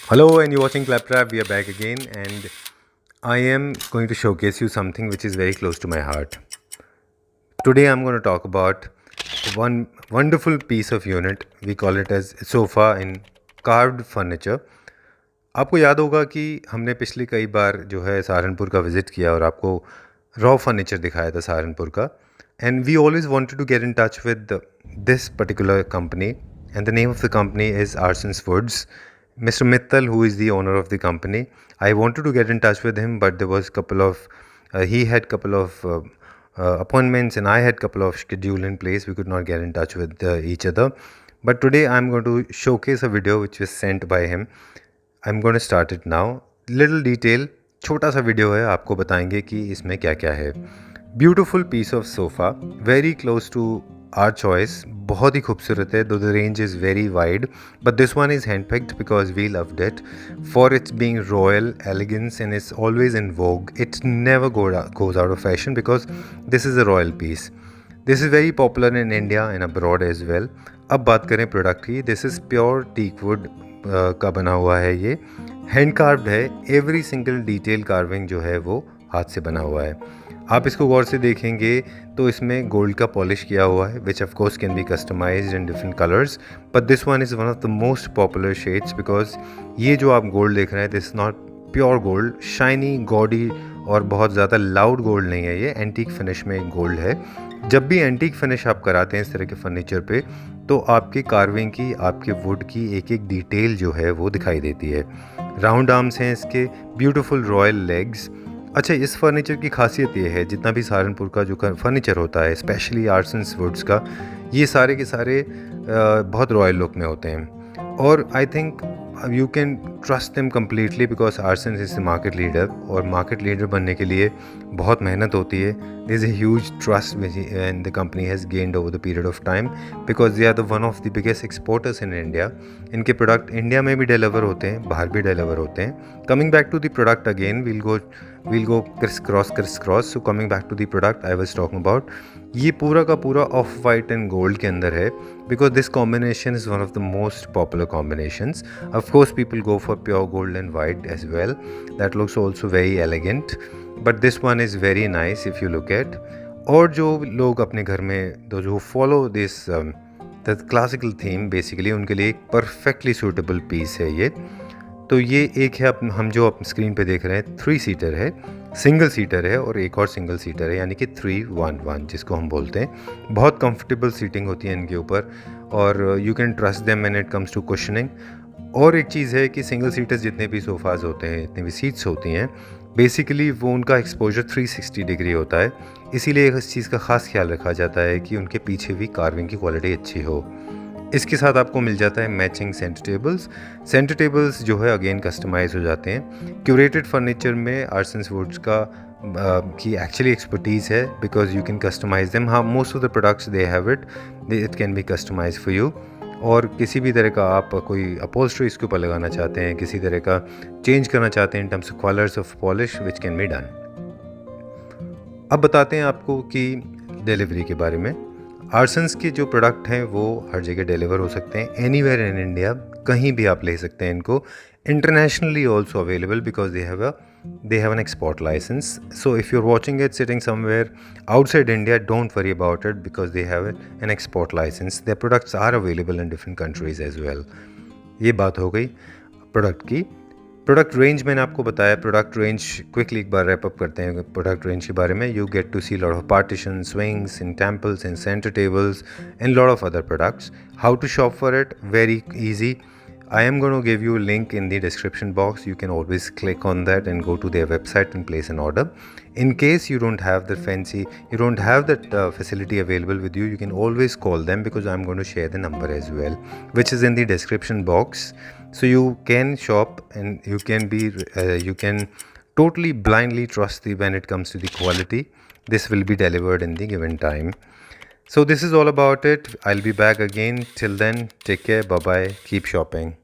Hello, and you're watching Claptrap. We are back again, and I am going to showcase you something which is very close to my heart. Today, I'm going to talk about one wonderful piece of unit. We call it as sofa in carved furniture. आपको याद होगा कि हमने पिछली कई बार जो है सहारनपुर का विज़िट किया और आपको रॉ फर्नीचर दिखाया था सहारनपुर का. And we always wanted to get in touch with this particular company, and the name of the company is Arsons Woods. Mr. Mittal, who is the owner of the company, I wanted to get in touch with him, but there was he had couple of appointments, and I had couple of schedule in place. We could not get in touch with each other. But today I'm going to showcase a video which was sent by him. I'm going to start it now. Little detail, छोटा सा video है, आपको बताएंगे कि इसमें क्या क्या है. Beautiful piece of sofa, very close to our choice. बहुत ही खूबसूरत है. Though the range is very wide, but this one is hand picked because we loved it for its being royal elegance and it's always in vogue. It's never goes out of fashion because this is a royal piece. This is very popular in India and abroad as well. अब बात करें product की. This is pure teak wood का बना हुआ है. ये hand carved है. एवरी सिंगल डिटेल कार्विंग जो है वो हाथ से बना हुआ है. आप इसको गौर से देखेंगे तो इसमें गोल्ड का पॉलिश किया हुआ है, which of course can be customised in different colours, but this one is one of the most popular shades because ये जो आप गोल्ड देख रहे हैं this not pure gold, shiny gaudy और बहुत ज़्यादा लाउड गोल्ड नहीं है. ये एंटीक फिनिश में गोल्ड है. जब भी एंटीक फिनिश आप कराते हैं इस तरह के फर्नीचर पे तो आपकी कार्विंग की, आपके वुड की एक एक डिटेल जो है वो दिखाई देती है. राउंड आर्म्स हैं इसके, ब्यूटीफुल रॉयल लेग्स. अच्छा, इस फर्नीचर की खासियत ये है, जितना भी सहारनपुर का जो फर्नीचर होता है स्पेशली आर्सन्स वुड्स का, ये सारे के सारे बहुत रॉयल लुक में होते हैं. और I think you can trust them completely because Arsons is the market leader, और मार्केट लीडर बनने के लिए बहुत मेहनत होती है. There is a huge trust and the company has gained over the period of time because they are the one of the biggest exporters in India. इनके product India में भी डिलीवर होते हैं, बाहर भी डिलीवर होते हैं. Coming back to the product again, we'll go criss cross. So coming back to the product I was talking about, ये पूरा का पूरा ऑफ वाइट एंड गोल्ड के अंदर है because this combination is one of the most popular combinations. Of course people go for pure gold and white as well. That looks also very elegant, but this one is very nice if you look at. और जो लोग अपने घर में जो follow this the classical theme basically, उनके लिए एक परफेक्टली सूटेबल पीस है ये. तो ये एक है हम जो आप स्क्रीन पे देख रहे हैं 3 सीटर है, सिंगल सीटर है और एक और सिंगल सीटर है, यानी कि 3-1-1 जिसको हम बोलते हैं. बहुत कंफर्टेबल सीटिंग होती है इनके ऊपर और you can trust them when it comes to cushioning. और एक चीज़ है कि सिंगल सीटर्स जितने भी सोफ़ाज़ होते हैं, जितनी भी सीट्स होती हैं, बेसिकली वो उनका एक्सपोजर 360 डिग्री होता है. इसीलिए इस चीज़ का ख़ास ख्याल रखा जाता है कि उनके पीछे भी कार्विंग की क्वालिटी अच्छी हो. इसके साथ आपको मिल जाता है matching centre tables. Centre tables जो है अगेन कस्टमाइज हो जाते हैं. क्यूरेटेड फर्नीचर में आर्सन्स वुड्स का की एक्चुअली एक्सपर्टीज़ है because you can customise them. हाँ, most of the products they have it can be customise for you. और किसी भी तरह का आप कोई अपॉल्स्ट्री इसके ऊपर लगाना चाहते हैं, किसी तरह का चेंज करना चाहते हैं in terms of colours of polish which can be done. अब बताते हैं आपको कि डिलीवरी के बारे में. आर्सन्स के जो प्रोडक्ट हैं वो हर जगह डिलीवर हो सकते हैं, एनीवेयर इन इंडिया, कहीं भी आप ले सकते हैं इनको. Internationally also available because they have an export licence. So if you are watching it sitting somewhere outside India, don't worry about it because they have an export licence. Their products are available in different countries as well. ये बात हो गई product की. Product range मैंने आपको बताया. Product range quickly एक बार wrap up करते हैं प्रोडक्ट रेंज के बारे में. You get to see lot of partition, swings in temples, in centre tables and lot of other products. How to shop for it? Very easy. I am going to give you a link in the description box. You can always click on that and go to their website and place an order. In case you don't have that facility available with you, you can always call them because I'm going to share the number as well, which is in the description box. So you can shop and you can totally blindly trust when it comes to the quality. This will be delivered in the given time. So this is all about it. I'll be back again. Till then, take care. Bye bye. Keep shopping.